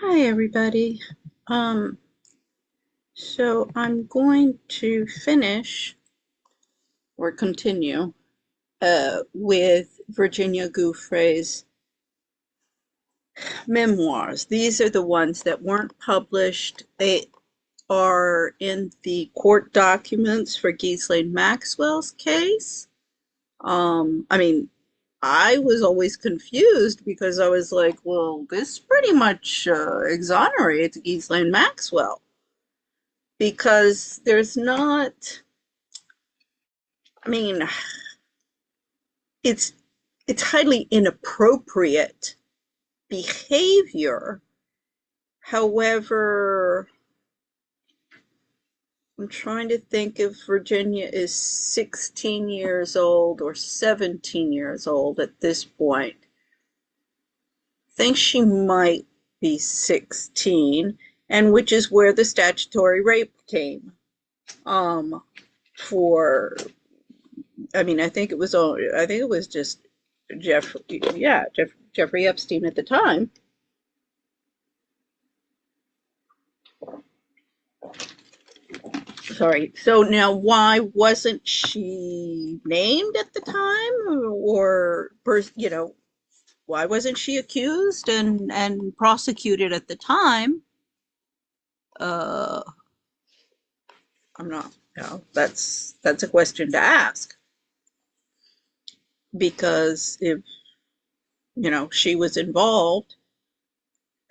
Hi, everybody. Um, so I'm going to finish or continue with Virginia Guiffre's memoirs. These are the ones that weren't published. They are in the court documents for Ghislaine Maxwell's case. I mean, I was always confused because I was like, well, this pretty much exonerates Ghislaine Maxwell because there's not, I mean, it's it's highly inappropriate behavior. However, I'm trying to think if Virginia is 16 years old or 17 years old at this point. I think she might be 16, and which is where the statutory rape came. For I think it was just Jeffrey Epstein at the time. Sorry. So now, why wasn't she named at the time, or why wasn't she accused and prosecuted at the time? Uh, I'm not. That's a question to ask, because if she was involved,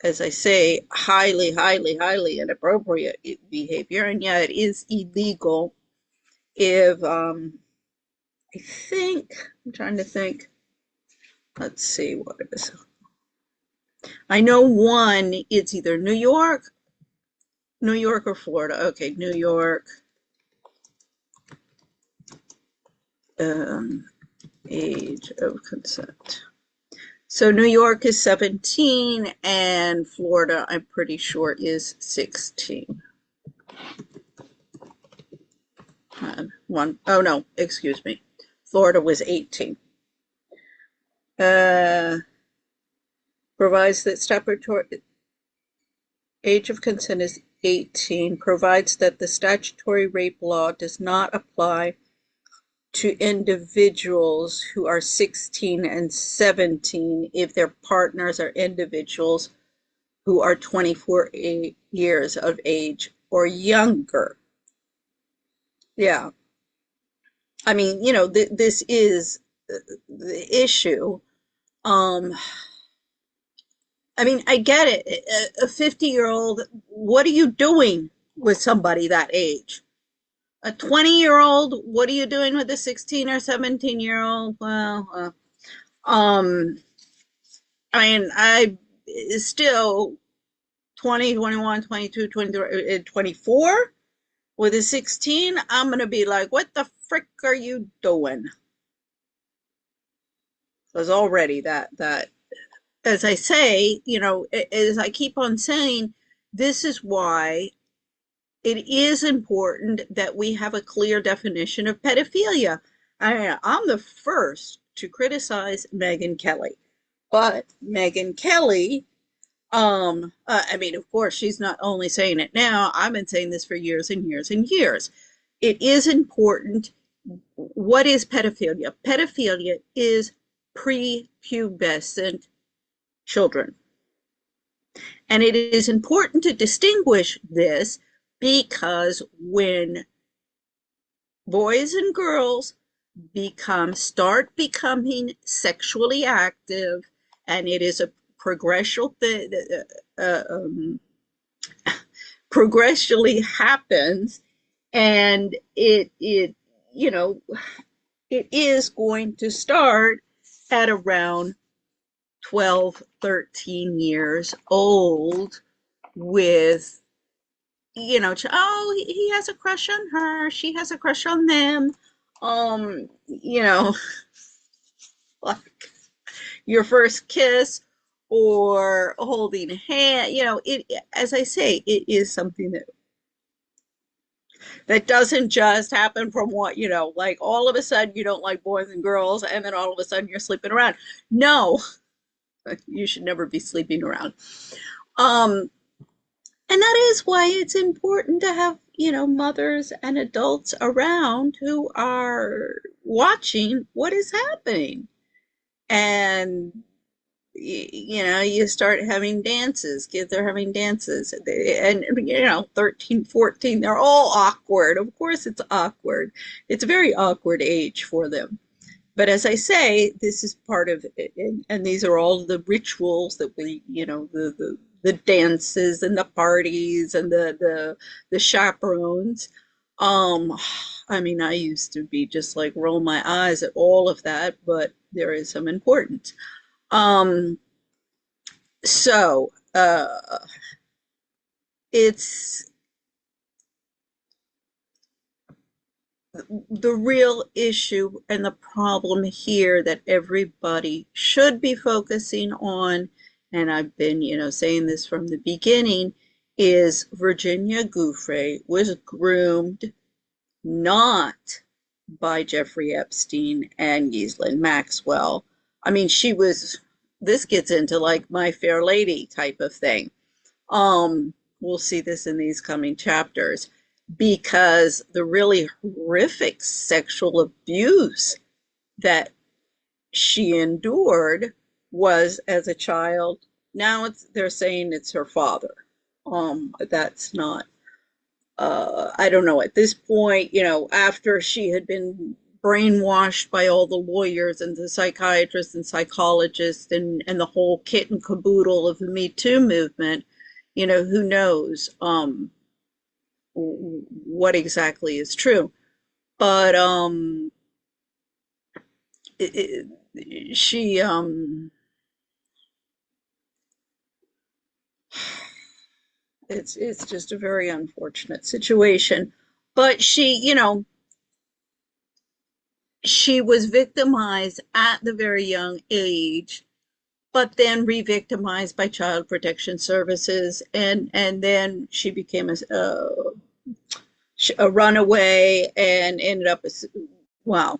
as I say, highly, highly, highly inappropriate behavior, and yet it is illegal. If I think I'm trying to think. Let's see what it is. I know one. It's either New York or Florida. Okay, New York. Um, Age of consent. So New York is 17 and Florida, I'm pretty sure, is 16. Oh no, excuse me. Florida was 18. Provides that statutory age of consent is 18, provides that the statutory rape law does not apply to individuals who are 16 and 17 if their partners are individuals who are 24 years of age or younger. Yeah. I mean, this is the issue. I mean, I get it. A 50-year-old, what are you doing with somebody that age? A 20-year-old, what are you doing with a 16 or 17-year-old? Well, I mean, I still 20, 21, 22, 23, 24 with a 16, I'm going to be like, what the frick are you doing? Because already that, as I say, as I keep on saying, this is why it is important that we have a clear definition of pedophilia. I'm the first to criticize Megyn Kelly, but Megyn Kelly, I mean, of course, she's not only saying it now. I've been saying this for years and years and years. It is important. What is pedophilia? Pedophilia is prepubescent children. And it is important to distinguish this because when boys and girls start becoming sexually active, and it is a progressionally happens, and it it is going to start at around 12, 13 years old with, oh, he has a crush on her, she has a crush on them. Um, you know, like your first kiss or holding a hand, it, as I say, it is something that doesn't just happen from like all of a sudden you don't like boys and girls and then all of a sudden you're sleeping around. No, you should never be sleeping around. Um, and that is why it's important to have, mothers and adults around who are watching what is happening. And you start having dances, kids are having dances, and 13, 14, they're all awkward. Of course it's awkward. It's a very awkward age for them. But as I say, this is part of it, and these are all the rituals that we, the dances and the parties and the chaperones. Um, I mean, I used to be just like roll my eyes at all of that, but there is some importance. Um, so it's the real issue and the problem here that everybody should be focusing on, and I've been, saying this from the beginning, is Virginia Giuffre was groomed not by Jeffrey Epstein and Ghislaine Maxwell. I mean, this gets into like My Fair Lady type of thing. We'll see this in these coming chapters because the really horrific sexual abuse that she endured was as a child. Now they're saying it's her father. That's not I don't know, at this point, after she had been brainwashed by all the lawyers and the psychiatrists and psychologists and the whole kit and caboodle of the Me Too movement, who knows what exactly is true. But she it's just a very unfortunate situation. But she was victimized at the very young age, but then re-victimized by Child Protection Services, and then she became a runaway and ended up as, well,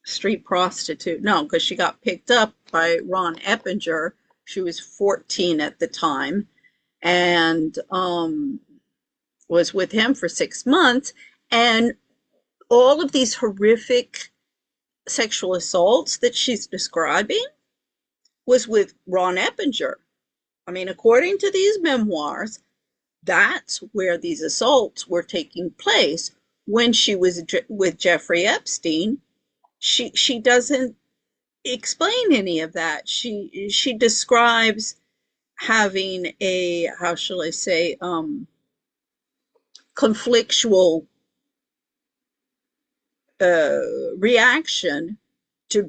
street prostitute. No, because she got picked up by Ron Eppinger. She was 14 at the time, and was with him for 6 months. And all of these horrific sexual assaults that she's describing was with Ron Eppinger. I mean, according to these memoirs, that's where these assaults were taking place. When she was with Jeffrey Epstein, she doesn't explain any of that. She describes having a, how shall I say, conflictual reaction to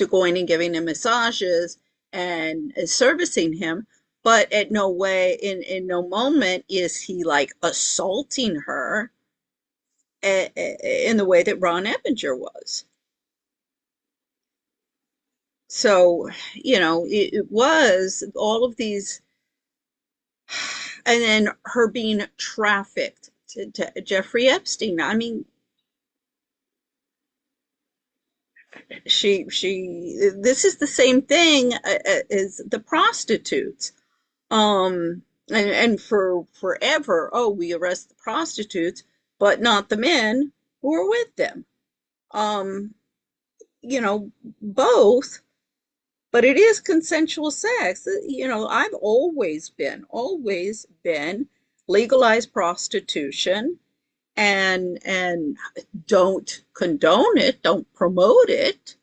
going and giving him massages and servicing him, but at no way, in no moment is he like assaulting her in the way that Ron Eppinger was. So, it was all of these, and then her being trafficked to Jeffrey Epstein. I mean, this is the same thing as the prostitutes. And for forever, oh, we arrest the prostitutes, but not the men who are with them. Um, both, but it is consensual sex. I've always been legalized prostitution, and don't condone it, don't promote it.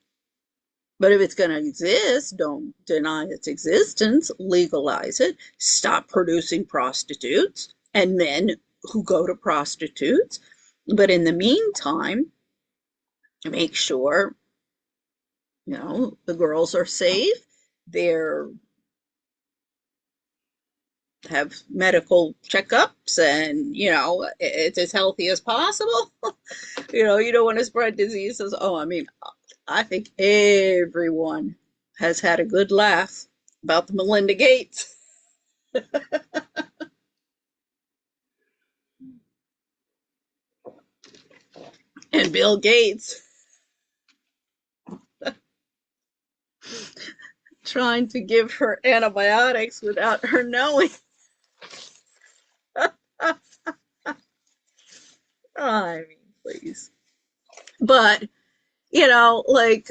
But if it's going to exist, don't deny its existence, legalize it, stop producing prostitutes and men who go to prostitutes. But in the meantime, make sure, the girls are safe, they're have medical checkups, and it's as healthy as possible. You don't want to spread diseases. Oh, I mean, I think everyone has had a good laugh about the Melinda Gates and Bill Gates trying to give her antibiotics without her knowing. I mean, please. But, like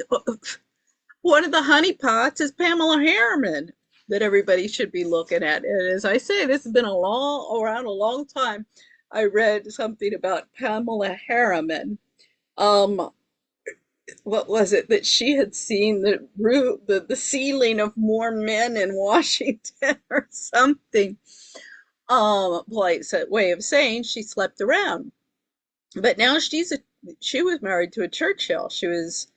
one of the honeypots is Pamela Harriman that everybody should be looking at. And as I say, this has been around a long time. I read something about Pamela Harriman. Um, what was it that she had seen the ceiling of more men in Washington or something? Like a way of saying she slept around. But now she was married to a Churchill. She was,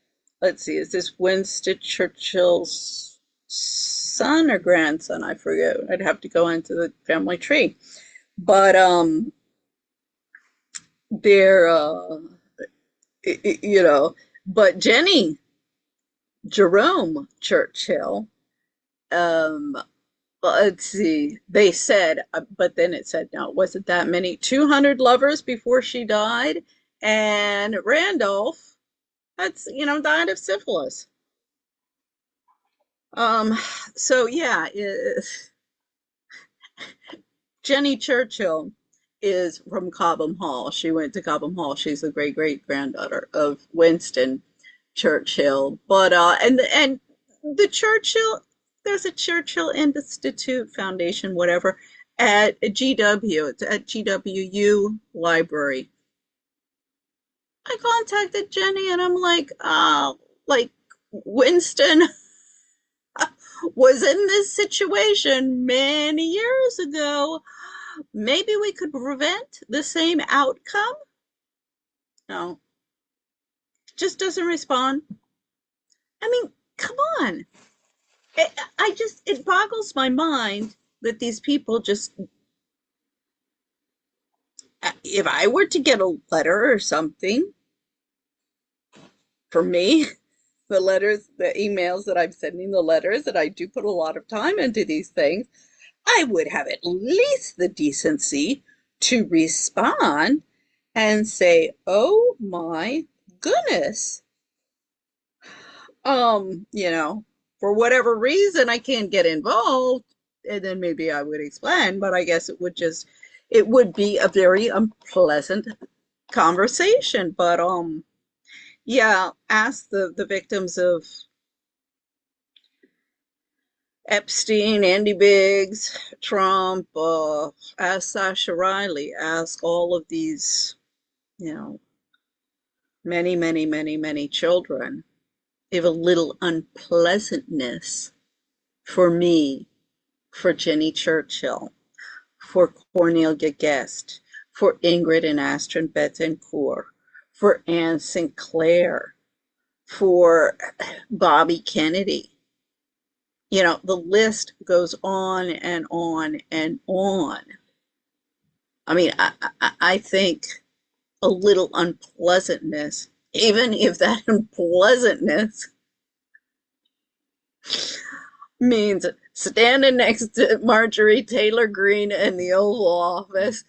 let's see, is this Winston Churchill's son or grandson? I forget. I'd have to go into the family tree. But they're you know, but Jenny Jerome Churchill, um, let's see, they said, but then it said, no, it wasn't that many, 200 lovers before she died. And Randolph, died of syphilis. Um, so yeah, Jenny Churchill is from Cobham Hall. She went to Cobham Hall. She's the great great granddaughter of Winston Churchill. But and the Churchill, there's a Churchill Institute Foundation, whatever, at GW. It's at GWU Library. I contacted Jenny and I'm like Winston was in this situation many years ago. Maybe we could prevent the same outcome. No, just doesn't respond. I mean, come on. It boggles my mind that these people just, if I were to get a letter or something for me, the emails that I'm sending, the letters that I do put a lot of time into these things, I would have at least the decency to respond and say, oh my goodness. For whatever reason, I can't get involved. And then maybe I would explain, but I guess it would be a very unpleasant conversation. But, yeah, ask the victims of Epstein, Andy Biggs, Trump, ask Sasha Riley, ask all of these, you know, many, many, many, many children if a little unpleasantness for me, for Jenny Churchill, for Cornelia Guest, for Ingrid and Astrid Betancourt, for Anne Sinclair, for Bobby Kennedy. The list goes on and on and on. I mean, I think a little unpleasantness, even if that unpleasantness means standing next to Marjorie Taylor Greene in the Oval Office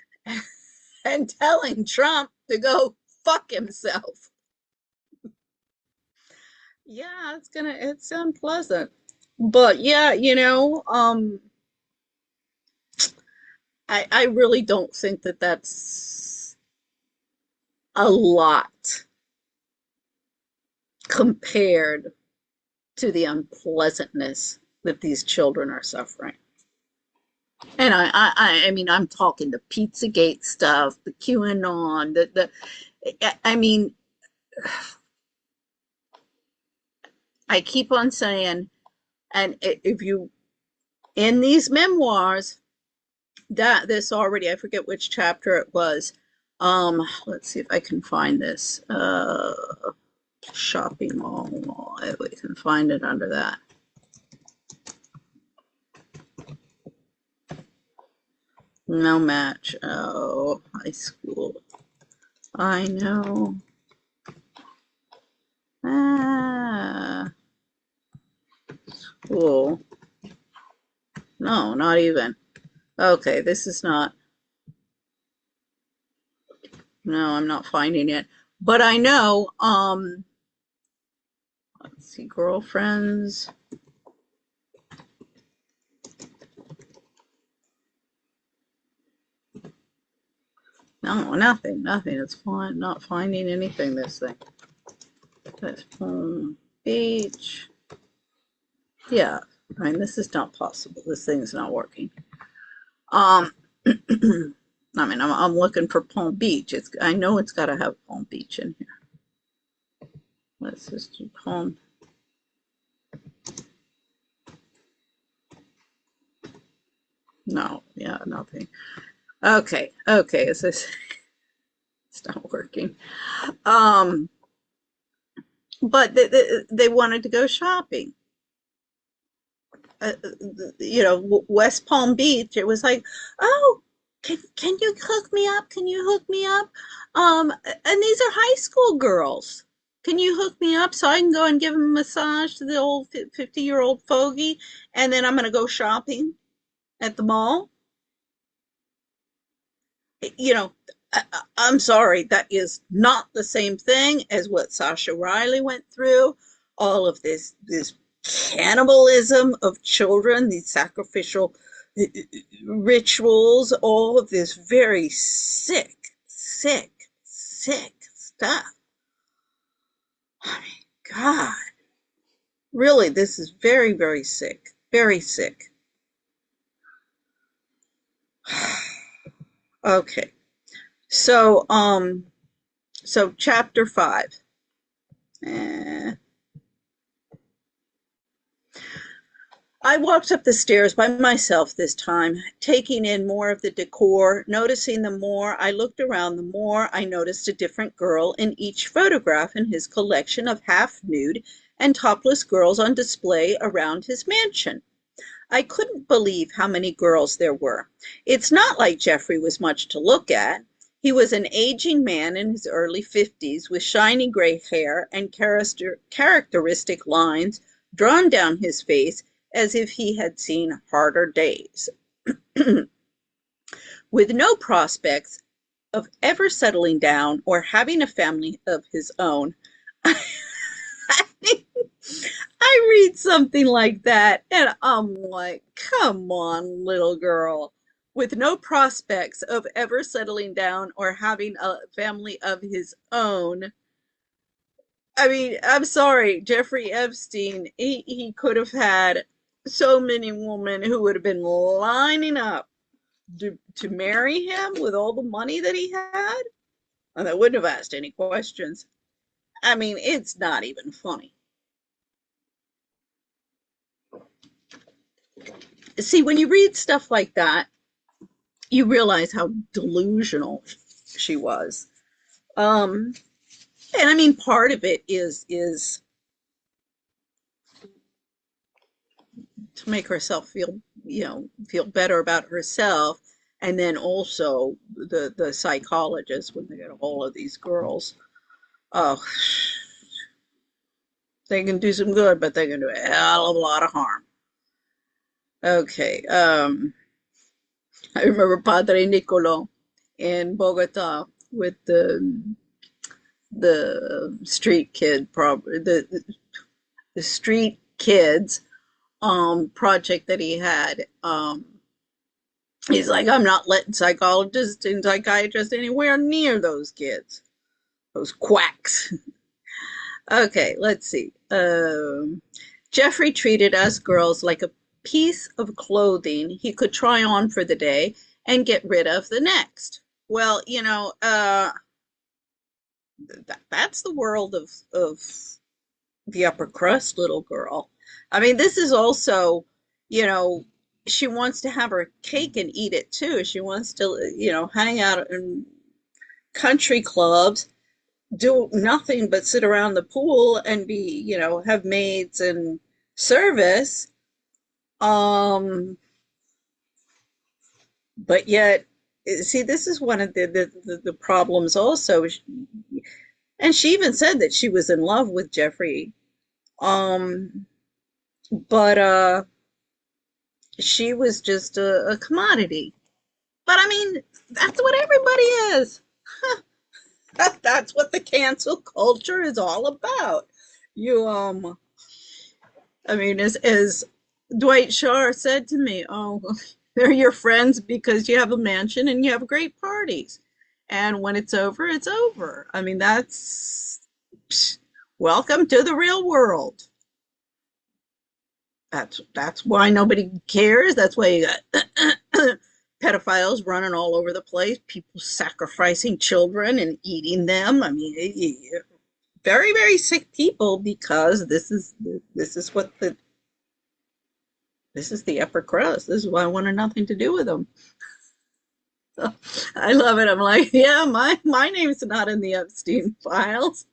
and telling Trump to go fuck himself. Yeah, it's unpleasant. But yeah, I really don't think that that's a lot compared to the unpleasantness that these children are suffering. And I mean, I'm talking the Pizzagate stuff, the QAnon, I mean, I keep on saying, and if you, in these memoirs, that this already, I forget which chapter it was. Let's see if I can find this. Shopping mall. We can find it under that. No match. Oh, high school. I know. School. No, not even. Okay, this is not. No, I'm not finding it. But I know, let's see, girlfriends. No, nothing, nothing. It's fine. Not finding anything. This thing. That's Palm Beach. Yeah, I mean, this is not possible. This thing's not working. Um, I mean, I'm looking for Palm Beach. I know it's got to have Palm Beach in here. Let's just do Palm. No, yeah, nothing. Okay, okay. It's not working. Um, but they wanted to go shopping. West Palm Beach. It was like, oh, can you hook me up? Can you hook me up? And these are high school girls. Can you hook me up so I can go and give him a massage to the old 50-year-old fogey, and then I'm going to go shopping at the mall? You know, I'm sorry, that is not the same thing as what Sasha Riley went through. All of this cannibalism of children, these sacrificial rituals, all of this very sick, sick, sick stuff. I mean, God, really, this is very, very sick, very sick. Okay, so so chapter 5. Eh, I walked up the stairs by myself this time, taking in more of the decor, noticing the more I looked around, the more I noticed a different girl in each photograph in his collection of half-nude and topless girls on display around his mansion. I couldn't believe how many girls there were. It's not like Jeffrey was much to look at. He was an aging man in his early 50s with shiny gray hair and characteristic lines drawn down his face as if he had seen harder days. With no prospects of ever settling down or having a family of his own. I read something like that and I'm like, come on, little girl. With no prospects of ever settling down or having a family of his own. I mean, I'm sorry, Jeffrey Epstein, he could have had so many women who would have been lining up to marry him with all the money that he had, and they wouldn't have asked any questions. I mean, it's not even funny. See, when you read stuff like that, you realize how delusional she was. Um, and I mean, part of it is to make herself feel, feel better about herself, and then also the psychologists when they get a hold of these girls. Oh, they can do some good, but they can do a hell of a lot of harm. Okay. I remember Padre Nicolo in Bogota with the street kid problem, the street kids project that he had. He's like, I'm not letting psychologists and psychiatrists anywhere near those kids, those quacks. Okay, let's see. Jeffrey treated us girls like a piece of clothing he could try on for the day and get rid of the next. Well, that's the world of the upper crust little girl. I mean, this is also, you know, she wants to have her cake and eat it too. She wants to, hang out in country clubs, do nothing but sit around the pool and be, have maids and service. But yet, see, this is one of the problems also. And she even said that she was in love with Jeffrey. Um, but she was just a commodity. But I mean, that's what everybody is. That's what the cancel culture is all about. You I mean, as Dwight Schar said to me, oh, they're your friends because you have a mansion and you have great parties. And when it's over, it's over. I mean, psh, welcome to the real world. That's why nobody cares. That's why you got pedophiles running all over the place, people sacrificing children and eating them. I mean, very, very sick people, because this is what this is the upper crust. This is why I wanted nothing to do with them. So, I love it. I'm like, yeah, my name's not in the Epstein files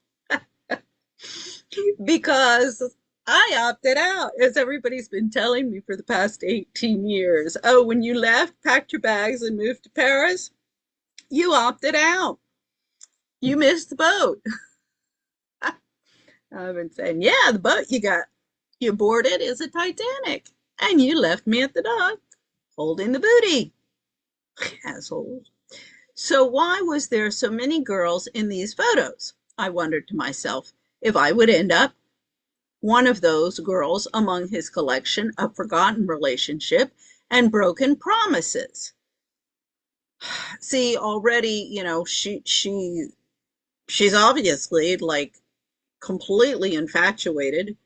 because I opted out, as everybody's been telling me for the past 18 years. Oh, when you left, packed your bags, and moved to Paris, you opted out. You missed the boat. I've been saying, yeah, the boat you boarded is a Titanic, and you left me at the dock holding the booty. Assholes. So why was there so many girls in these photos? I wondered to myself if I would end up one of those girls among his collection of forgotten relationship and broken promises. See, already, she's obviously like completely infatuated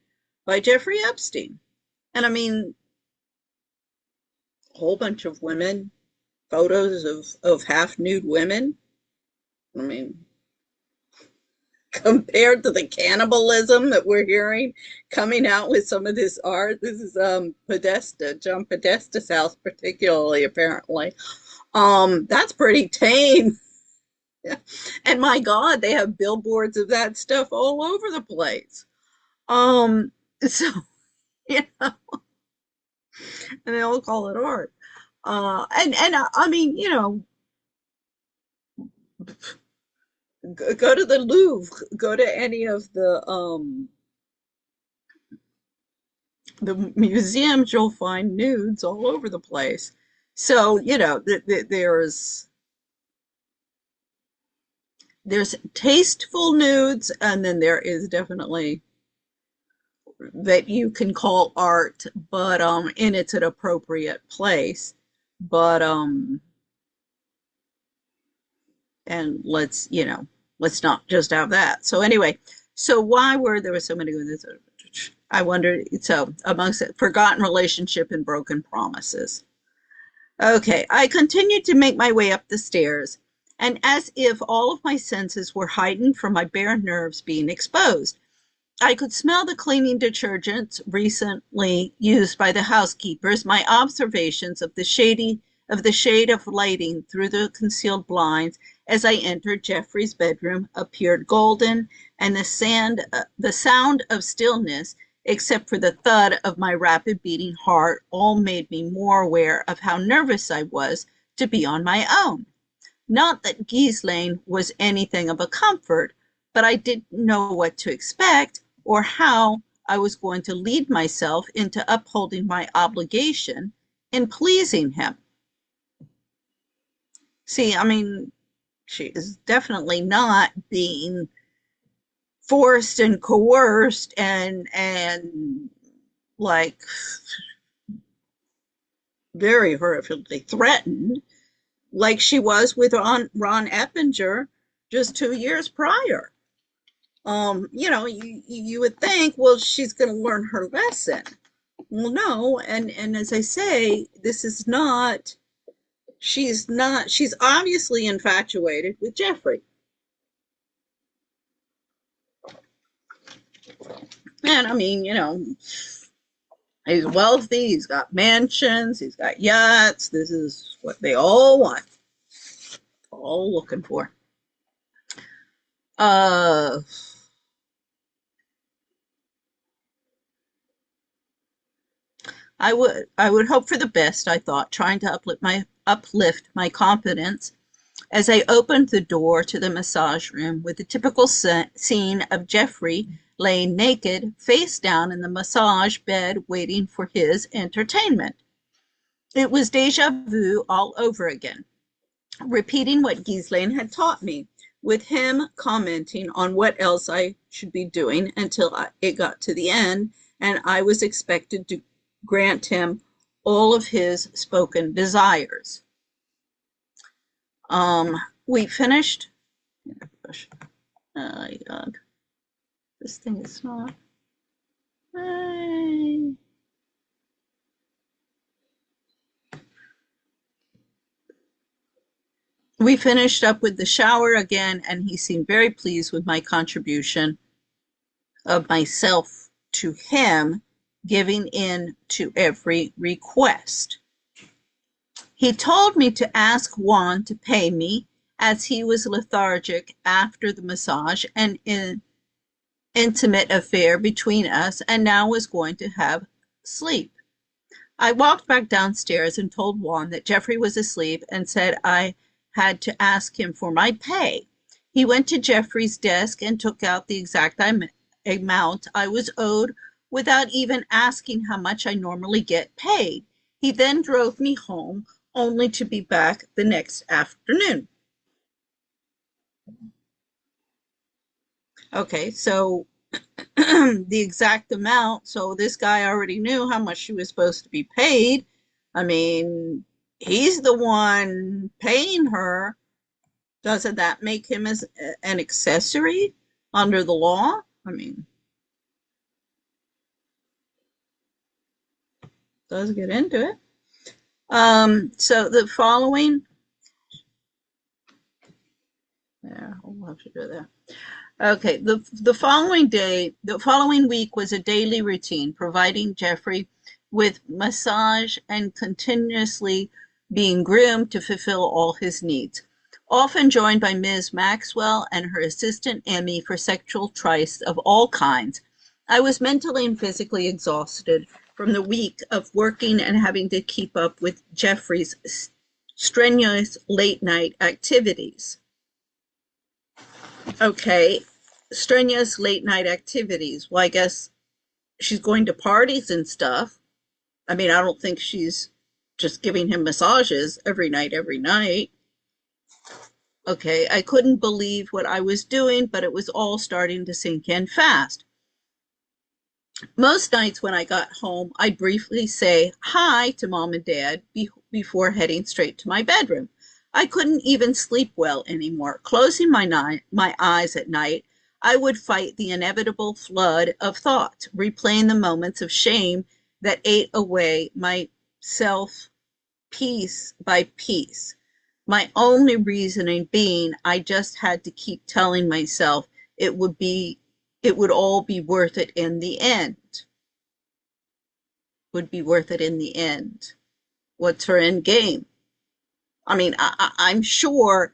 by Jeffrey Epstein. And I mean, a whole bunch of women, photos of half nude women. I mean, compared to the cannibalism that we're hearing coming out with some of this art. This is Podesta, John Podesta's house particularly, apparently. That's pretty tame. And my God, they have billboards of that stuff all over the place. So, you know, and they all call it art. And I mean, go to the Louvre, go to any of the museums, you'll find nudes all over the place. So, there's tasteful nudes, and then there is definitely that you can call art, but in its an appropriate place. But and let's not just have that. So anyway, so why were there so many of this? I wondered. So amongst it, forgotten relationship and broken promises. Okay, I continued to make my way up the stairs, and as if all of my senses were heightened from my bare nerves being exposed, I could smell the cleaning detergents recently used by the housekeepers. My observations of the shade of lighting through the concealed blinds as I entered Jeffrey's bedroom appeared golden, and the sound of stillness, except for the thud of my rapid beating heart, all made me more aware of how nervous I was to be on my own. Not that Ghislaine was anything of a comfort, but I didn't know what to expect or how I was going to lead myself into upholding my obligation in pleasing him. See, I mean, she is definitely not being forced and coerced and like very horrifically threatened, like she was with Ron Eppinger just 2 years prior. You would think, well, she's going to learn her lesson. Well, no, and as I say, she's obviously infatuated with Jeffrey. And I mean, he's wealthy, he's got mansions, he's got yachts. This is what they all want, all looking for. Uh, I would hope for the best, I thought, trying to uplift my confidence as I opened the door to the massage room with the typical scene of Jeffrey laying naked, face down in the massage bed waiting for his entertainment. It was deja vu all over again, repeating what Ghislaine had taught me, with him commenting on what else I should be doing until it got to the end, and I was expected to grant him all of his spoken desires. we finished. Oh my God, this thing is not. Hey. We finished up with the shower again, and he seemed very pleased with my contribution of myself to him, giving in to every request. He told me to ask Juan to pay me, as he was lethargic after the massage and an intimate affair between us, and now was going to have sleep. I walked back downstairs and told Juan that Jeffrey was asleep and said I had to ask him for my pay. He went to Jeffrey's desk and took out the exact amount I was owed without even asking how much I normally get paid. He then drove me home, only to be back the next afternoon. Okay, so the exact amount. So this guy already knew how much she was supposed to be paid. I mean, he's the one paying her. Doesn't that make him as an accessory under the law? I mean, does get into it. So the following, yeah, we'll have to do that. Okay, the following week was a daily routine, providing Jeffrey with massage and continuously being groomed to fulfill all his needs, often joined by Ms. Maxwell and her assistant Emmy for sexual trysts of all kinds. I was mentally and physically exhausted from the week of working and having to keep up with Jeffrey's strenuous late night activities. Okay, strenuous late night activities. Well, I guess she's going to parties and stuff. I mean, I don't think she's just giving him massages every night, every night. Okay, I couldn't believe what I was doing, but it was all starting to sink in fast. Most nights when I got home, I'd briefly say hi to mom and dad before heading straight to my bedroom. I couldn't even sleep well anymore. Closing my eyes at night, I would fight the inevitable flood of thoughts, replaying the moments of shame that ate away my self piece by piece. My only reasoning being I just had to keep telling myself it would all be worth it in the end. Would be worth it in the end. What's her end game? I mean, I'm sure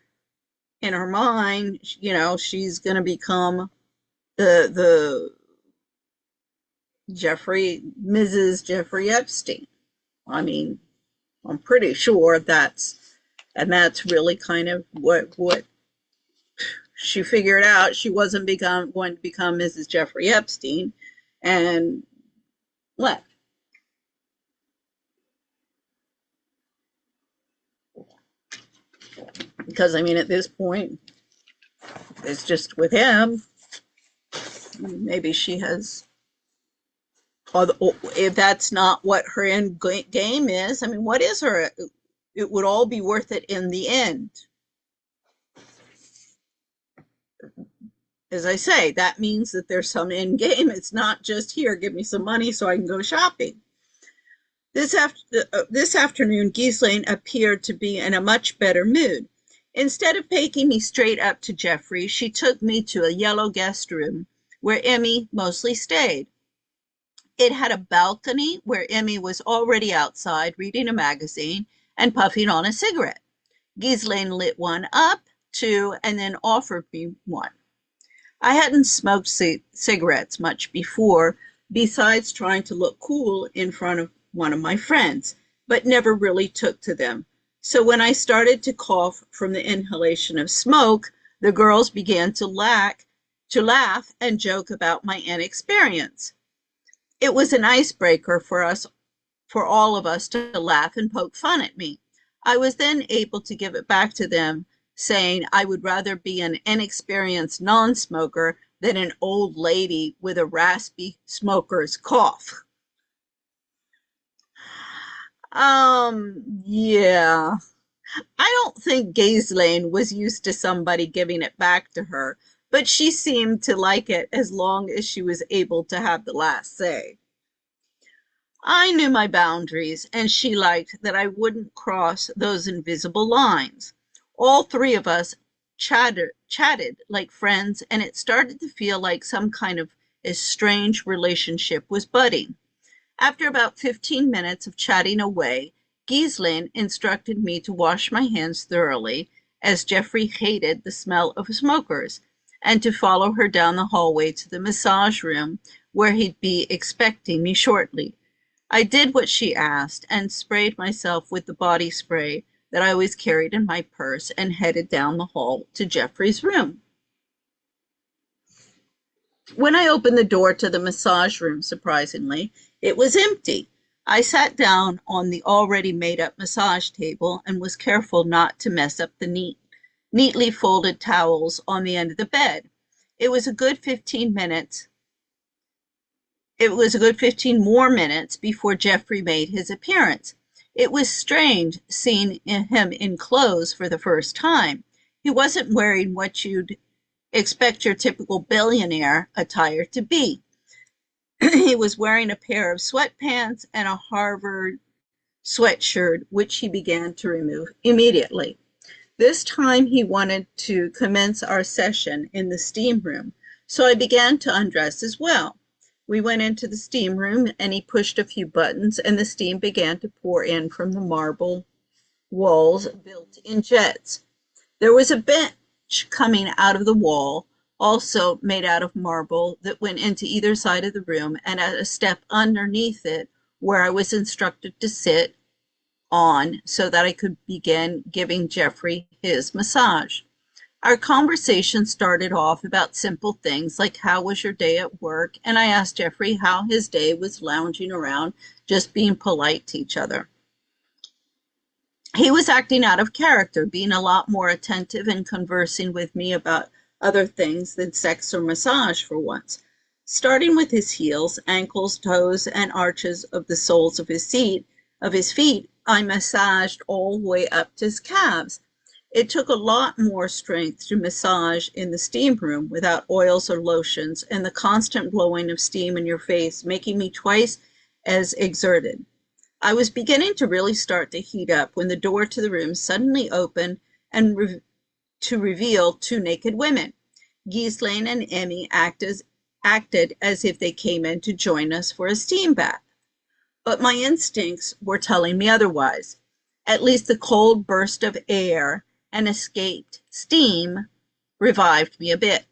in her mind, she's going to become the Mrs. Jeffrey Epstein. I mean, I'm pretty sure that's really kind of what she figured out. She wasn't going to become Mrs. Jeffrey Epstein, and what? Because I mean, at this point, it's just with him. Maybe she has, if that's not what her end game is. I mean, what is her? It would all be worth it in the end. As I say, that means that there's some end game. It's not just here, give me some money so I can go shopping. This afternoon, Ghislaine appeared to be in a much better mood. Instead of taking me straight up to Jeffrey, she took me to a yellow guest room where Emmy mostly stayed. It had a balcony where Emmy was already outside reading a magazine and puffing on a cigarette. Ghislaine lit one up, too, and then offered me one. I hadn't smoked cigarettes much before, besides trying to look cool in front of one of my friends, but never really took to them. So when I started to cough from the inhalation of smoke, the girls began to laugh and joke about my inexperience. It was an icebreaker for all of us to laugh and poke fun at me. I was then able to give it back to them, saying I would rather be an inexperienced non-smoker than an old lady with a raspy smoker's cough. Yeah. I don't think Ghislaine was used to somebody giving it back to her, but she seemed to like it as long as she was able to have the last say. I knew my boundaries, and she liked that I wouldn't cross those invisible lines. All three of us chatted like friends, and it started to feel like some kind of estranged relationship was budding. After about 15 minutes of chatting away, Ghislaine instructed me to wash my hands thoroughly, as Geoffrey hated the smell of smokers, and to follow her down the hallway to the massage room, where he'd be expecting me shortly. I did what she asked and sprayed myself with the body spray that I always carried in my purse and headed down the hall to Geoffrey's room. When I opened the door to the massage room, surprisingly, it was empty. I sat down on the already made-up massage table and was careful not to mess up the neatly folded towels on the end of the bed. It was a good 15 minutes. It was a good 15 more minutes before Geoffrey made his appearance. It was strange seeing him in clothes for the first time. He wasn't wearing what you'd expect your typical billionaire attire to be. He was wearing a pair of sweatpants and a Harvard sweatshirt, which he began to remove immediately. This time he wanted to commence our session in the steam room, so I began to undress as well. We went into the steam room, and he pushed a few buttons, and the steam began to pour in from the marble walls built in jets. There was a bench coming out of the wall, also made out of marble, that went into either side of the room, and at a step underneath it, where I was instructed to sit on so that I could begin giving Geoffrey his massage. Our conversation started off about simple things like how was your day at work, and I asked Geoffrey how his day was lounging around, just being polite to each other. He was acting out of character, being a lot more attentive and conversing with me about other things than sex or massage for once. Starting with his heels, ankles, toes, and arches of the soles of his feet, I massaged all the way up to his calves. It took a lot more strength to massage in the steam room without oils or lotions and the constant blowing of steam in your face, making me twice as exerted. I was beginning to really start to heat up when the door to the room suddenly opened and to reveal two naked women. Ghislaine and Emmy acted as if they came in to join us for a steam bath. But my instincts were telling me otherwise. At least the cold burst of air and escaped steam revived me a bit.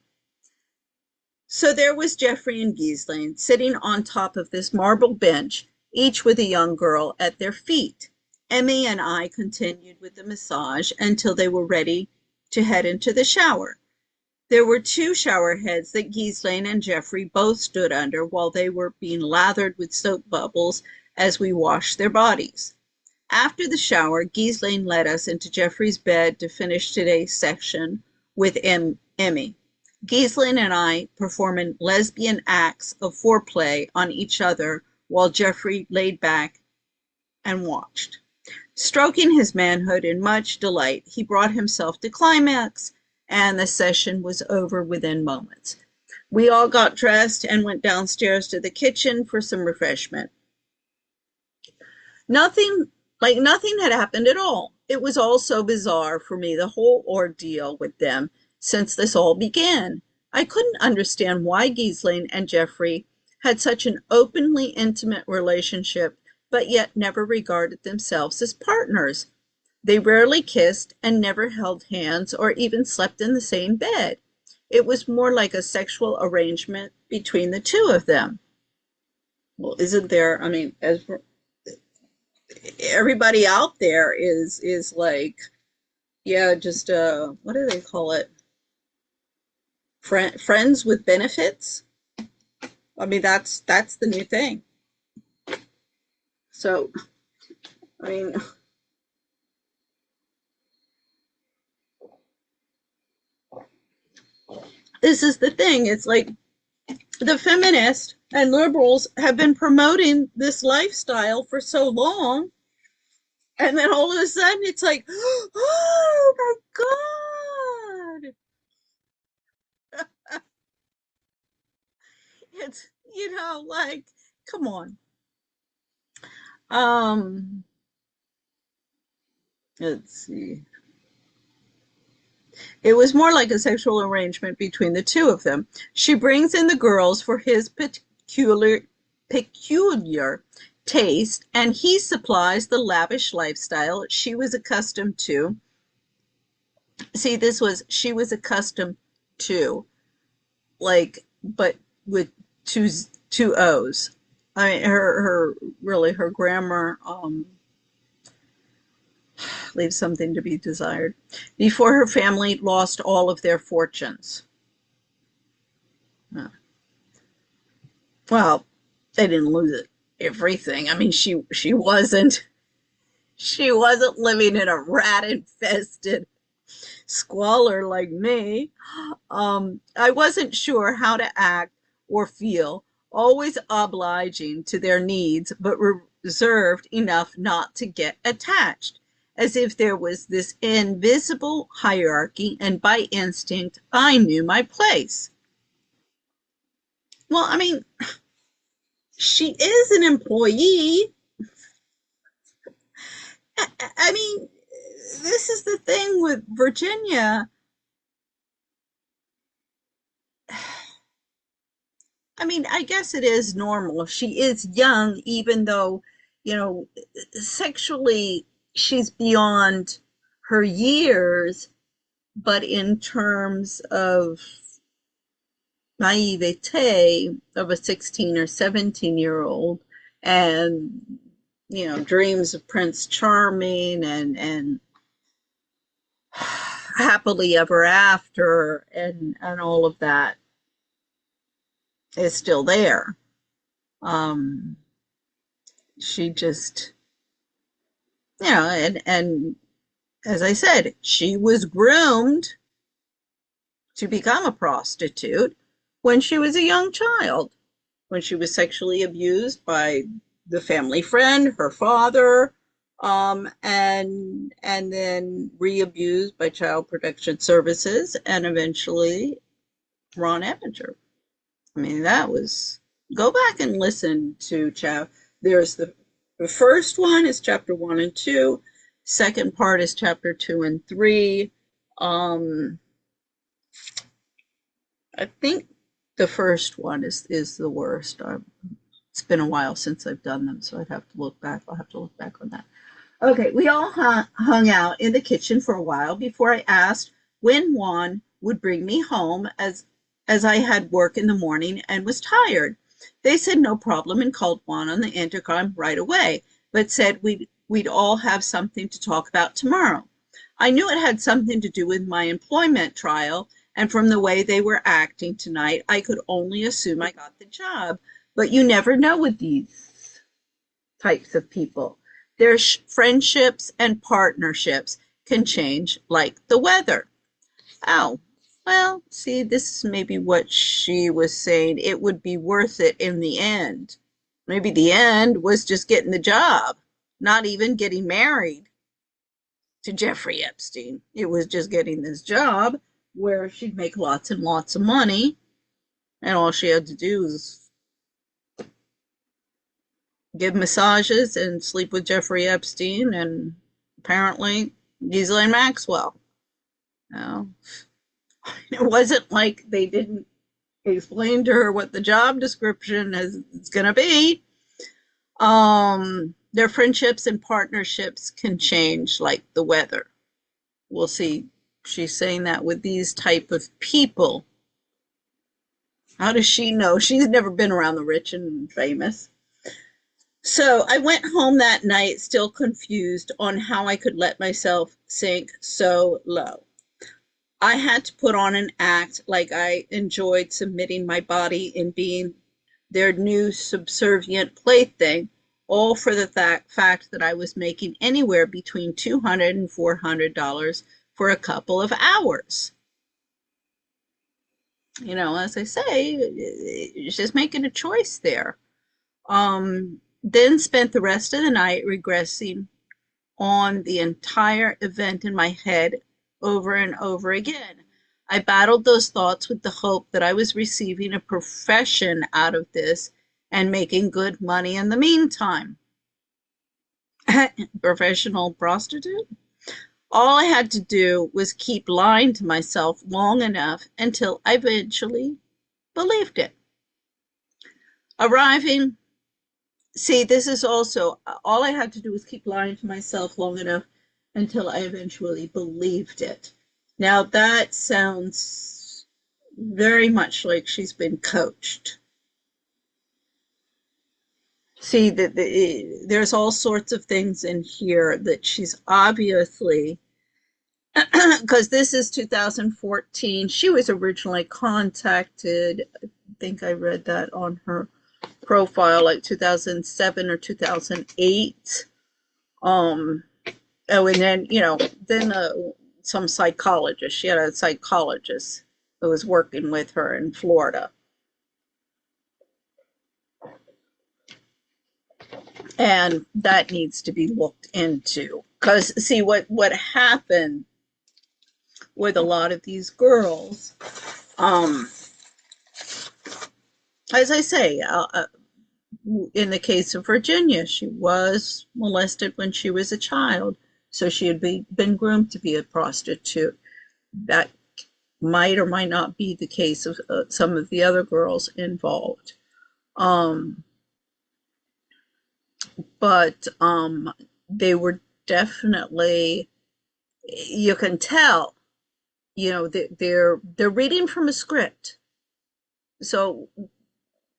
So there was Geoffrey and Ghislaine sitting on top of this marble bench, each with a young girl at their feet. Emmy and I continued with the massage until they were ready to head into the shower. There were two shower heads that Ghislaine and Geoffrey both stood under while they were being lathered with soap bubbles as we washed their bodies. After the shower, Ghislaine led us into Geoffrey's bed to finish today's section with Emmy. Ghislaine and I performing lesbian acts of foreplay on each other while Geoffrey laid back and watched. Stroking his manhood in much delight, he brought himself to climax, and the session was over within moments. We all got dressed and went downstairs to the kitchen for some refreshment. Nothing had happened at all. It was all so bizarre for me, the whole ordeal with them, since this all began. I couldn't understand why Ghislaine and Geoffrey had such an openly intimate relationship, but yet never regarded themselves as partners. They rarely kissed and never held hands or even slept in the same bed. It was more like a sexual arrangement between the two of them. Well, isn't there, I mean, as everybody out there is like, yeah, just what do they call it? Friends with benefits? I mean, that's the new thing. So, I mean, this is the thing. It's like the feminists and liberals have been promoting this lifestyle for so long, And then all of a sudden it's like, oh my God. It's, like, come on. Um, let's see. It was more like a sexual arrangement between the two of them. She brings in the girls for his peculiar taste, and he supplies the lavish lifestyle she was accustomed to. See, this was she was accustomed to, like, but with two O's. I mean, her really her grammar leaves something to be desired. Before her family lost all of their fortunes. Uh, Well, they didn't lose it, everything. I mean, she wasn't living in a rat infested squalor like me. I wasn't sure how to act or feel, always obliging to their needs, but reserved enough not to get attached, as if there was this invisible hierarchy, and by instinct I knew my place. Well, I mean, she is an employee. I mean, this is the thing with Virginia. I mean, I guess it is normal. She is young, even though, you know, sexually she's beyond her years, but in terms of naivete of a 16 or 17-year-old and, dreams of Prince Charming and happily ever after and all of that is still there. Um, she just, and as I said, she was groomed to become a prostitute when she was a young child, when she was sexually abused by the family friend, her father, and then re-abused by Child Protection Services, and eventually Ron Eppinger. I mean, that was, go back and listen to there's the first one is chapter 1 and 2. Second part is chapter 2 and 3. Um, I think the first one is the worst. It's been a while since I've done them, so I'd have to look back. I'll have to look back on that. Okay, we all hung out in the kitchen for a while before I asked when Juan would bring me home, as I had work in the morning and was tired. They said no problem and called Juan on the intercom right away, but said we'd all have something to talk about tomorrow. I knew it had something to do with my employment trial, and from the way they were acting tonight, I could only assume I got the job. But you never know with these types of people. Their friendships and partnerships can change like the weather. Oh, well, see, this is maybe what she was saying. It would be worth it in the end. Maybe the end was just getting the job, not even getting married to Jeffrey Epstein. It was just getting this job where she'd make lots and lots of money, and all she had to do was give massages and sleep with Jeffrey Epstein and apparently Ghislaine Maxwell. No, it wasn't like they didn't explain to her what the job description is going to be. Their friendships and partnerships can change like the weather. We'll see. She's saying that with these type of people. How does she know? She's never been around the rich and famous. So I went home that night still confused on how I could let myself sink so low. I had to put on an act like I enjoyed submitting my body and being their new subservient plaything, all for the fact that I was making anywhere between $200 and $400 for a couple of hours. As I say, she's making a choice there. Then spent the rest of the night regressing on the entire event in my head over and over again. I battled those thoughts with the hope that I was receiving a profession out of this and making good money in the meantime. Professional prostitute? All I had to do was keep lying to myself long enough until I eventually believed it. Arriving, see, this is also, all I had to do was keep lying to myself long enough until I eventually believed it. Now that sounds very much like she's been coached. See, there's all sorts of things in here that she's obviously, because this is 2014. She was originally contacted, I think I read that on her profile, like 2007 or 2008. Oh, and then, some psychologist. She had a psychologist who was working with her in Florida. And that needs to be looked into. Because, see, what happened with a lot of these girls, as I say, in the case of Virginia, she was molested when she was a child, so she had been groomed to be a prostitute. That might or might not be the case of some of the other girls involved. But they were definitely, you can tell, they're reading from a script. So,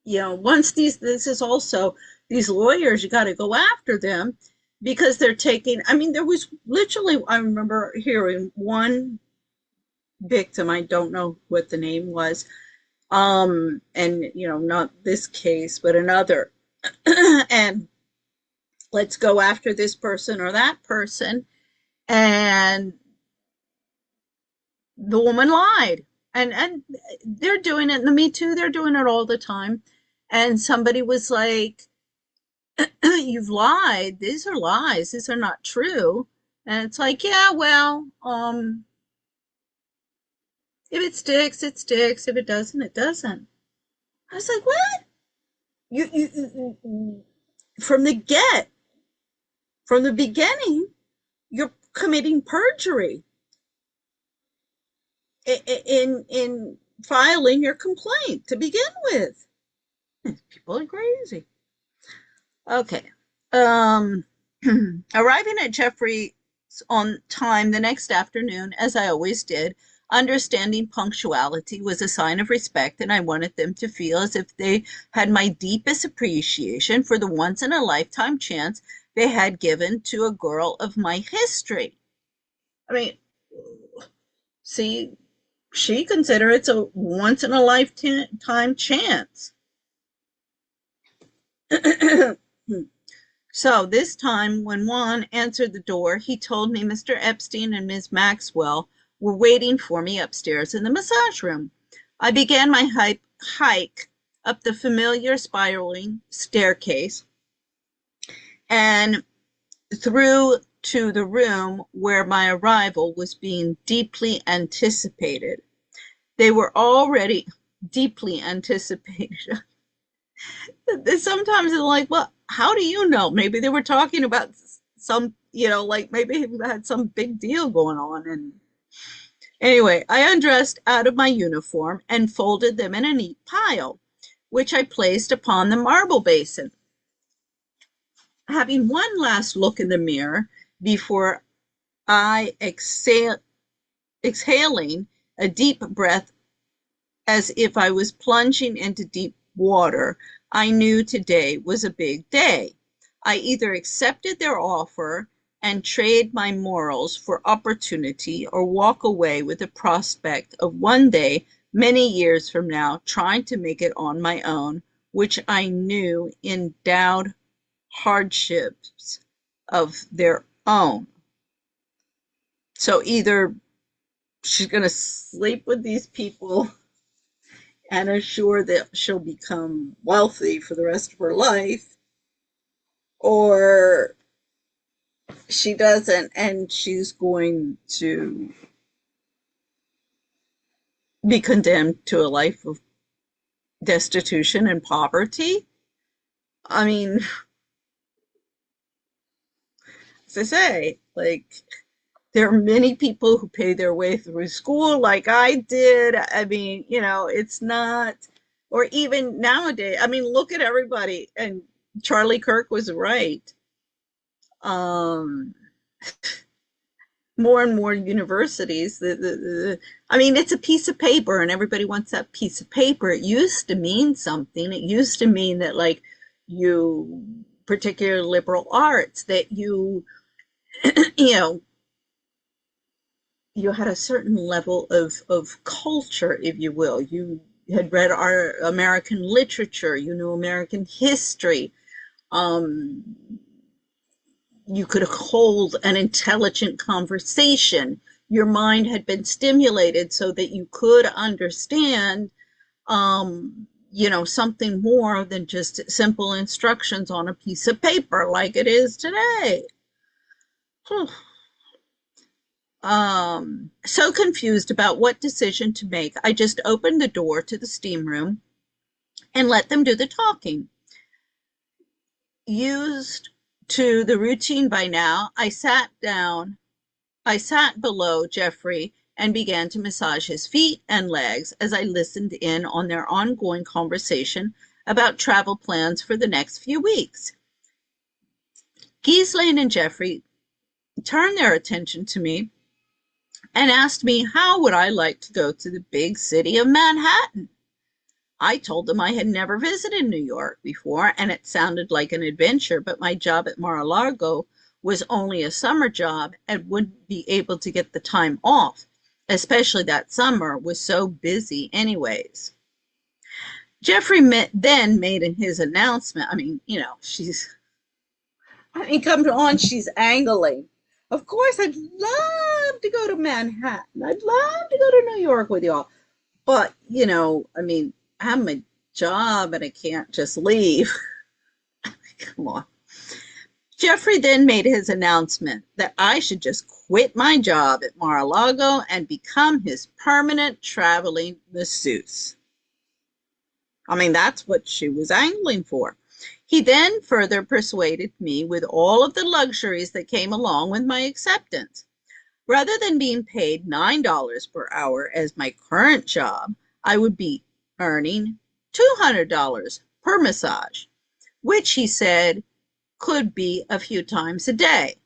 once this is also, these lawyers, you got to go after them because they're taking, there was literally, I remember hearing one victim, I don't know what the name was, and, not this case, but another, and let's go after this person or that person, and the woman lied, and they're doing it in the Me Too, they're doing it all the time, and somebody was like, you've lied, these are lies, these are not true. And it's like, yeah, well, if it sticks, it sticks, if it doesn't, it doesn't. I was like, what? You from the beginning, you're committing perjury in filing your complaint to begin with. People are crazy. Okay. Arriving at Jeffrey's on time the next afternoon, as I always did, understanding punctuality was a sign of respect, and I wanted them to feel as if they had my deepest appreciation for the once-in-a-lifetime chance they had given to a girl of my history. See, she considers it's a once-in-a-lifetime chance. So this time, when Juan answered the door, he told me Mr. Epstein and Ms. Maxwell were waiting for me upstairs in the massage room. I began my hike up the familiar spiraling staircase and through to the room where my arrival was being deeply anticipated. They were already deeply anticipated. Sometimes it's like, well, how do you know? Maybe they were talking about some, like maybe he had some big deal going on. And anyway, I undressed out of my uniform and folded them in a neat pile, which I placed upon the marble basin. Having one last look in the mirror before I exhaling a deep breath as if I was plunging into deep water, I knew today was a big day. I either accepted their offer and trade my morals for opportunity, or walk away with the prospect of one day, many years from now, trying to make it on my own, which I knew endowed hardships of their own. So either she's going to sleep with these people and assure that she'll become wealthy for the rest of her life, or She doesn't, and she's going to be condemned to a life of destitution and poverty. I mean, as I say, like, there are many people who pay their way through school like I did. I mean, it's not, or even nowadays, I mean, look at everybody. And Charlie Kirk was right. Um, More and more universities, I mean, it's a piece of paper and everybody wants that piece of paper. It used to mean something. It used to mean that, like, you, particular liberal arts, that you know, you had a certain level of culture, if you will. You had read our American literature, you knew American history. Um, you could hold an intelligent conversation. Your mind had been stimulated so that you could understand, something more than just simple instructions on a piece of paper like it is today. So confused about what decision to make, I just opened the door to the steam room and let them do the talking. Used to the routine by now, I sat below Geoffrey and began to massage his feet and legs as I listened in on their ongoing conversation about travel plans for the next few weeks. Ghislaine and Geoffrey turned their attention to me and asked me how would I like to go to the big city of Manhattan. I told them I had never visited New York before, and it sounded like an adventure, but my job at Mar-a-Lago was only a summer job and wouldn't be able to get the time off, especially that summer was so busy anyways. Geoffrey then made his announcement. I mean, come on, she's angling. Of course, I'd love to go to Manhattan. I'd love to go to New York with y'all. But, I mean, I'm a job and I can't just leave. Come on. Geoffrey then made his announcement that I should just quit my job at Mar-a-Lago and become his permanent traveling masseuse. I mean, that's what she was angling for. He then further persuaded me with all of the luxuries that came along with my acceptance. Rather than being paid $9 per hour as my current job, I would be earning $200 per massage, which he said could be a few times a day.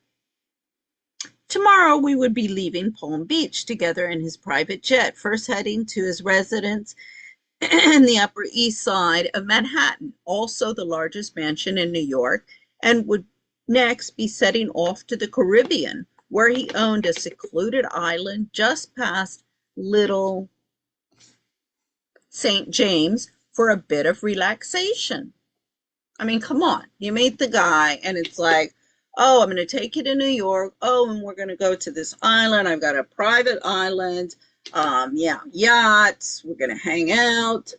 Tomorrow we would be leaving Palm Beach together in his private jet, first heading to his residence in the Upper East Side of Manhattan, also the largest mansion in New York, and would next be setting off to the Caribbean, where he owned a secluded island just past Little St. James for a bit of relaxation. I mean, come on. You meet the guy, and it's like, oh, I'm going to take you to New York. Oh, and we're going to go to this island. I've got a private island. Yeah, yachts. We're going to hang out.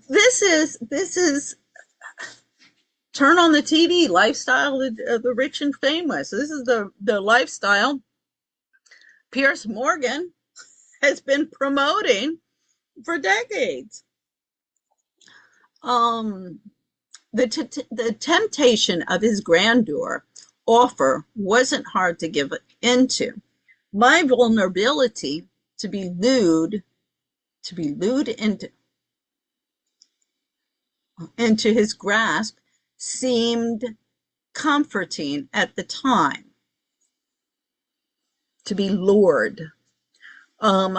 This is turn on the TV lifestyle of the rich and famous. This is the lifestyle Pierce Morgan has been promoting for decades. Um, the temptation of his grandeur offer wasn't hard to give into. My vulnerability to be lured into his grasp seemed comforting at the time. To be lured um,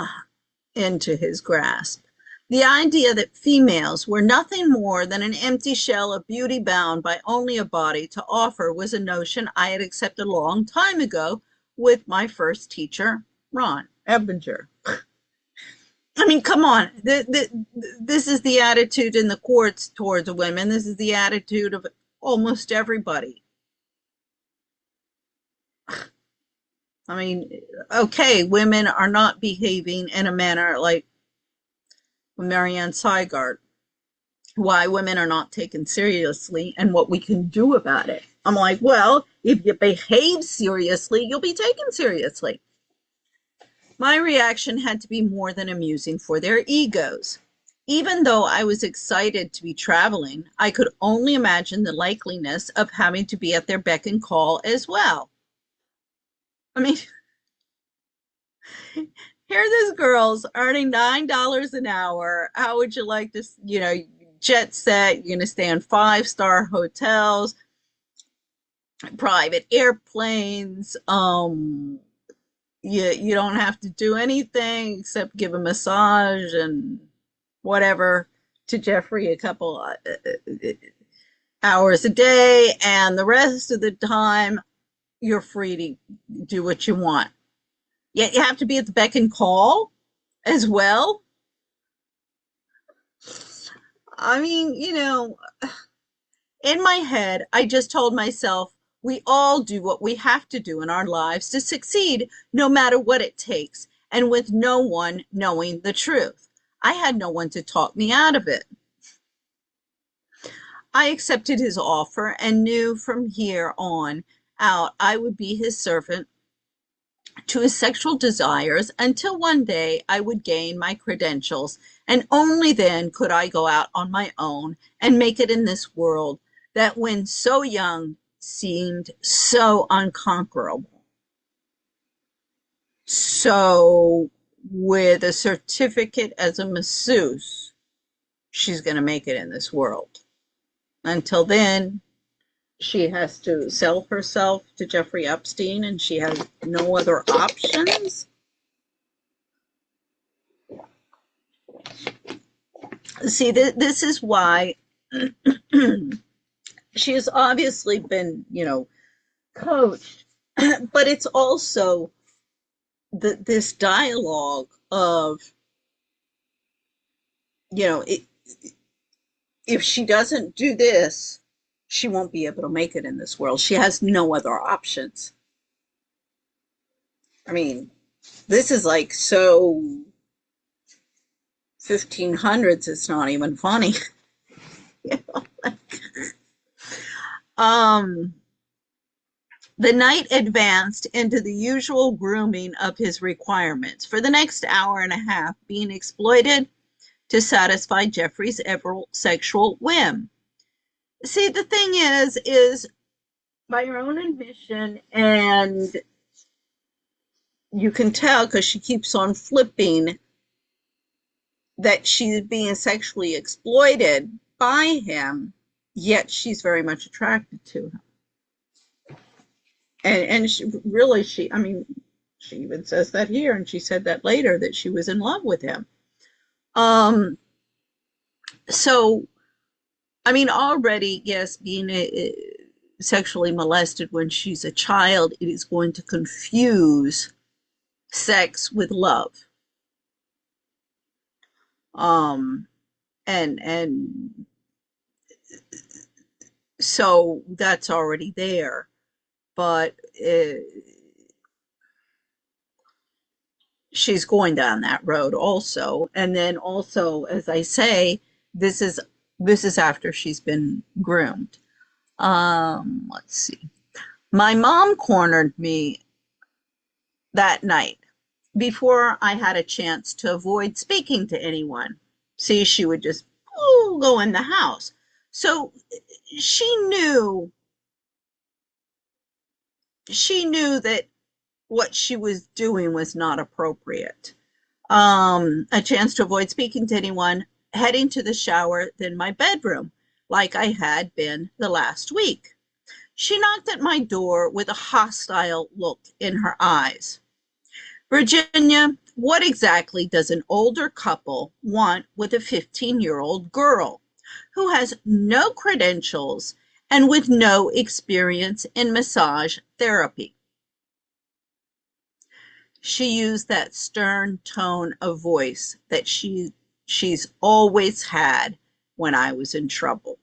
into his grasp. The idea that females were nothing more than an empty shell of beauty bound by only a body to offer was a notion I had accepted a long time ago with my first teacher, Ron Ebinger. I mean, come on. This is the attitude in the courts towards women. This is the attitude of almost everybody. I mean, okay, women are not behaving in a manner like with Marianne Seigard, why women are not taken seriously and what we can do about it. I'm like, well, if you behave seriously, you'll be taken seriously. My reaction had to be more than amusing for their egos. Even though I was excited to be traveling, I could only imagine the likeliness of having to be at their beck and call as well. I mean, here this girl's earning $9 an hour. How would you like to, jet set? You're going to stay in five-star hotels, private airplanes. You don't have to do anything except give a massage and whatever to Jeffrey a couple hours a day, and the rest of the time you're free to do what you want. Yet you have to be at the beck and call as well. I mean, in my head, I just told myself we all do what we have to do in our lives to succeed, no matter what it takes, and with no one knowing the truth. I had no one to talk me out of it. I accepted his offer and knew from here on out I would be his servant to his sexual desires until one day I would gain my credentials, and only then could I go out on my own and make it in this world that when so young seemed so unconquerable. So with a certificate as a masseuse, she's going to make it in this world. Until then, she has to sell herself to Jeffrey Epstein, and she has no other options. See, this is why she has obviously been, coached, but it's also this dialogue of, if she doesn't do this, she won't be able to make it in this world. She has no other options. I mean, this is like so 1500s, it's not even funny. The night advanced into the usual grooming of his requirements, for the next hour and a half being exploited to satisfy Jeffrey's ever sexual whim. See, the thing is by her own admission, and you can tell because she keeps on flipping, that she's being sexually exploited by him, yet she's very much attracted to him. And she even says that here, and she said that later, that she was in love with him. So, I mean, already, yes, being sexually molested when she's a child, it is going to confuse sex with love. And so that's already there. But she's going down that road also. And then also, as I say, this is after she's been groomed. Let's see. My mom cornered me that night before I had a chance to avoid speaking to anyone. See, she would just go in the house. So she knew that what she was doing was not appropriate. A chance to avoid speaking to anyone, heading to the shower, then my bedroom, like I had been the last week. She knocked at my door with a hostile look in her eyes. Virginia, what exactly does an older couple want with a 15-year-old girl who has no credentials and with no experience in massage therapy? She used that stern tone of voice that she's always had when I was in trouble.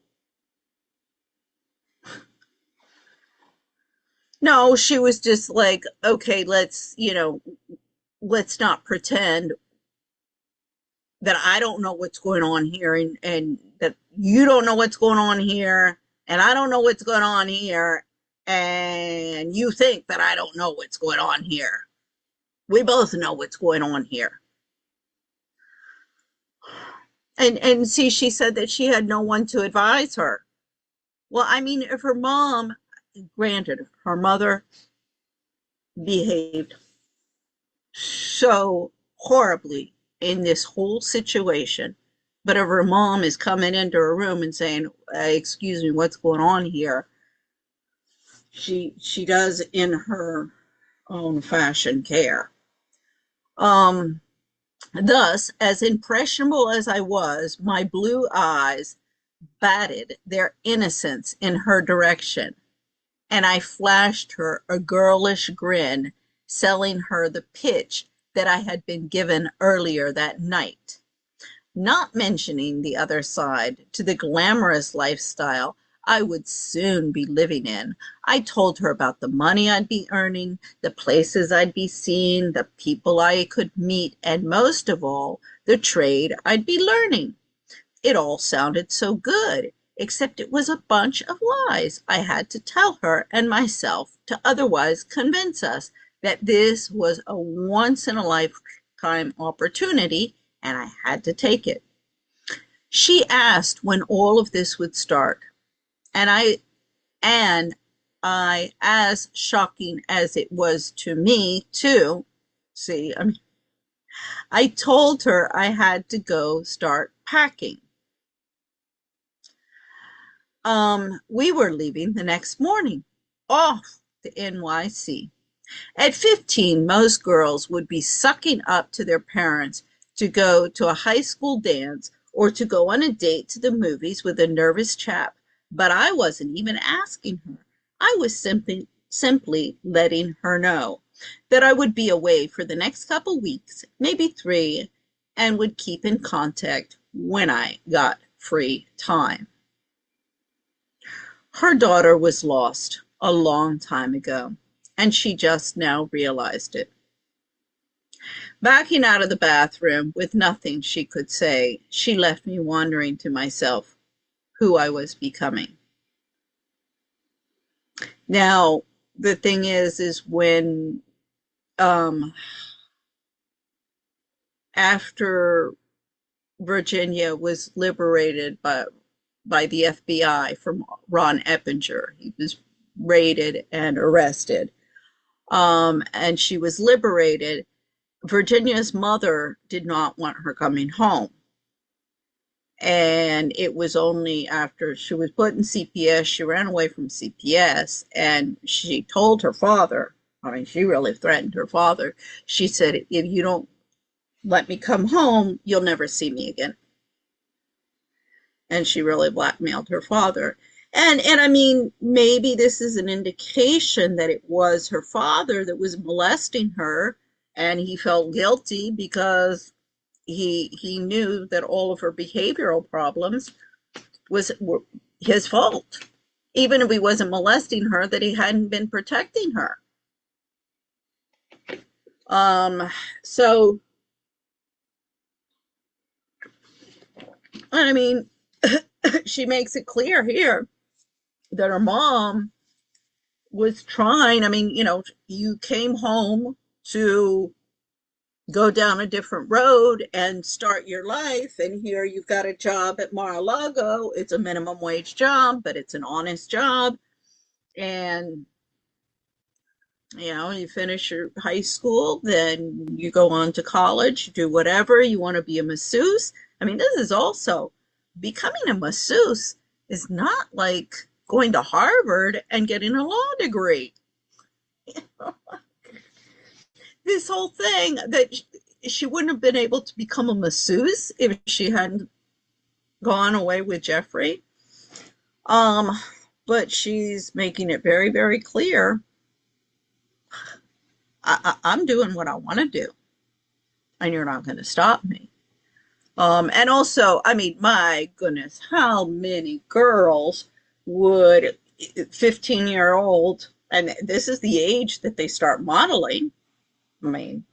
No, she was just like, okay, let's not pretend that I don't know what's going on here, and that you don't know what's going on here, and I don't know what's going on here, and you think that I don't know what's going on here. We both know what's going on here. And see, she said that she had no one to advise her. Well, I mean, if her mom, granted, her mother behaved so horribly in this whole situation, but if her mom is coming into her room and saying, excuse me, what's going on here, she does in her own fashion care. um Thus, as impressionable as I was, my blue eyes batted their innocence in her direction, and I flashed her a girlish grin, selling her the pitch that I had been given earlier that night, not mentioning the other side to the glamorous lifestyle I would soon be living in. I told her about the money I'd be earning, the places I'd be seeing, the people I could meet, and most of all, the trade I'd be learning. It all sounded so good, except it was a bunch of lies I had to tell her and myself to otherwise convince us that this was a once in a lifetime opportunity and I had to take it. She asked when all of this would start, and I, as shocking as it was to me too, see, I mean, I told her I had to go start packing. We were leaving the next morning, off to NYC. At 15, most girls would be sucking up to their parents to go to a high school dance or to go on a date to the movies with a nervous chap, but I wasn't even asking her. I was simply letting her know that I would be away for the next couple weeks, maybe 3, and would keep in contact when I got free time. Her daughter was lost a long time ago, and she just now realized it. Backing out of the bathroom with nothing she could say, she left me wondering to myself who I was becoming. Now, the thing is when after Virginia was liberated by the FBI from Ron Eppinger, he was raided and arrested, and she was liberated. Virginia's mother did not want her coming home. And it was only after she was put in CPS, she ran away from CPS, and she told her father, I mean, she really threatened her father. She said, if you don't let me come home, you'll never see me again. And she really blackmailed her father. And I mean, maybe this is an indication that it was her father that was molesting her, and he felt guilty because he knew that all of her behavioral problems were his fault. Even if he wasn't molesting her, that he hadn't been protecting her. So, I mean, she makes it clear here that her mom was trying. I mean, you came home to go down a different road and start your life, and here you've got a job at Mar-a-Lago. It's a minimum wage job, but it's an honest job. And you finish your high school, then you go on to college, you do whatever you want to be a masseuse. I mean, this is also becoming a masseuse is not like going to Harvard and getting a law degree. This whole thing that she wouldn't have been able to become a masseuse if she hadn't gone away with Jeffrey. But she's making it very, very clear. I'm doing what I want to do, and you're not going to stop me. And also, I mean, my goodness, how many girls would 15-year-old, and this is the age that they start modeling. I mean,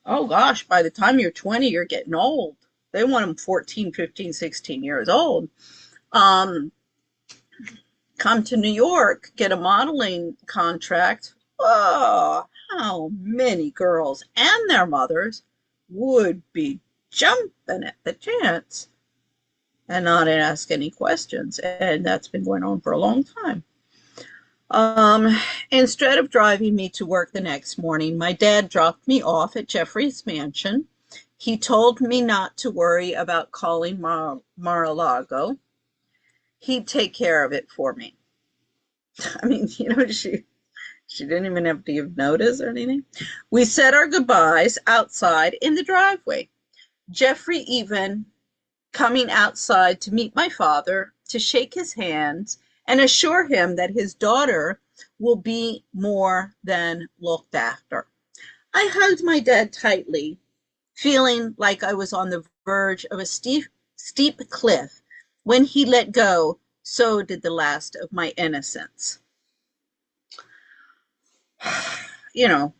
oh gosh, by the time you're 20, you're getting old. They want them 14, 15, 16 years old. Um, Come to New York, get a modeling contract. Oh, how many girls and their mothers would be jumping at the chance and not ask any questions. And that's been going on for a long time. Um, Instead of driving me to work the next morning, my dad dropped me off at Jeffrey's mansion. He told me not to worry about calling Mar-a-Lago. He'd take care of it for me. I mean, she didn't even have to give notice or anything. We said our goodbyes outside in the driveway. Jeffrey even coming outside to meet my father, to shake his hands and assure him that his daughter will be more than looked after. I hugged my dad tightly, feeling like I was on the verge of a steep cliff. When he let go, so did the last of my innocence. You know,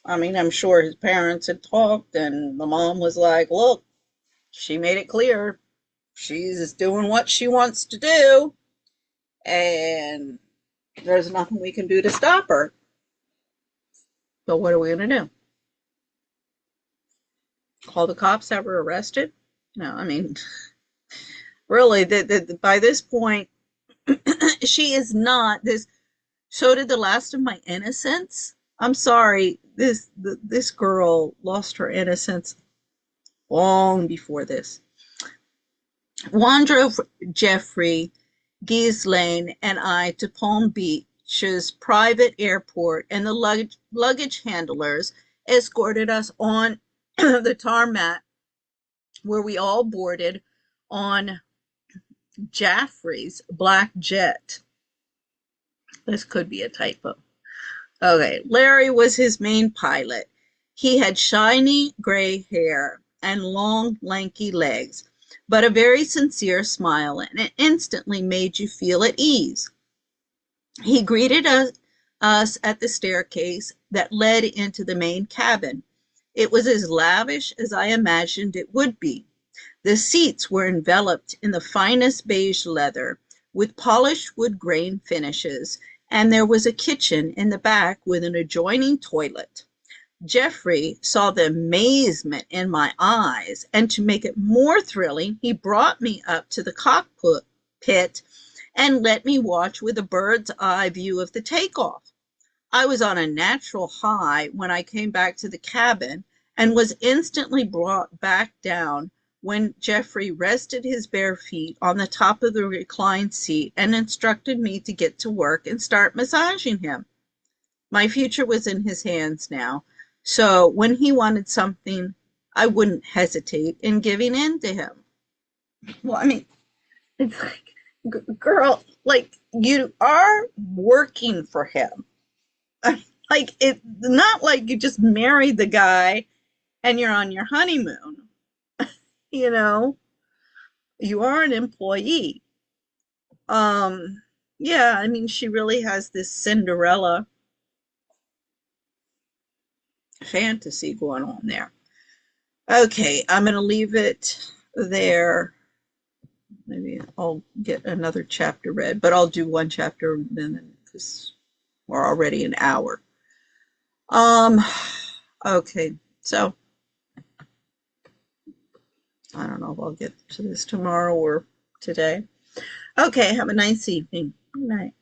I mean, I'm sure his parents had talked, and the mom was like, look, she made it clear she's doing what she wants to do, and there's nothing we can do to stop her. So what are we going to do? Call the cops, have her arrested? No, I mean, really, by this point, she is not this. So did the last of my innocence. I'm sorry, this girl lost her innocence long before this. Juan drove Jeffrey, Ghislaine, and I to Palm Beach's private airport, and the luggage handlers escorted us on the tarmac where we all boarded on Jaffrey's black jet. This could be a typo. Okay, Larry was his main pilot. He had shiny gray hair and long, lanky legs, but a very sincere smile, and it instantly made you feel at ease. He greeted us at the staircase that led into the main cabin. It was as lavish as I imagined it would be. The seats were enveloped in the finest beige leather with polished wood grain finishes, and there was a kitchen in the back with an adjoining toilet. Jeffrey saw the amazement in my eyes, and to make it more thrilling, he brought me up to the cockpit and let me watch with a bird's eye view of the takeoff. I was on a natural high when I came back to the cabin and was instantly brought back down when Jeffrey rested his bare feet on the top of the reclined seat and instructed me to get to work and start massaging him. My future was in his hands now, so when he wanted something, I wouldn't hesitate in giving in to him. Well, I mean, it's like, girl, like, you are working for him. Like, it's not like you just married the guy and you're on your honeymoon. You know, you are an employee. Um, yeah, I mean, she really has this Cinderella fantasy going on there. Okay, I'm going to leave it there. Maybe I'll get another chapter read, but I'll do one chapter then because we're already an hour. Um, okay, so I don't know if I'll get to this tomorrow or today. Okay, have a nice evening. Good night.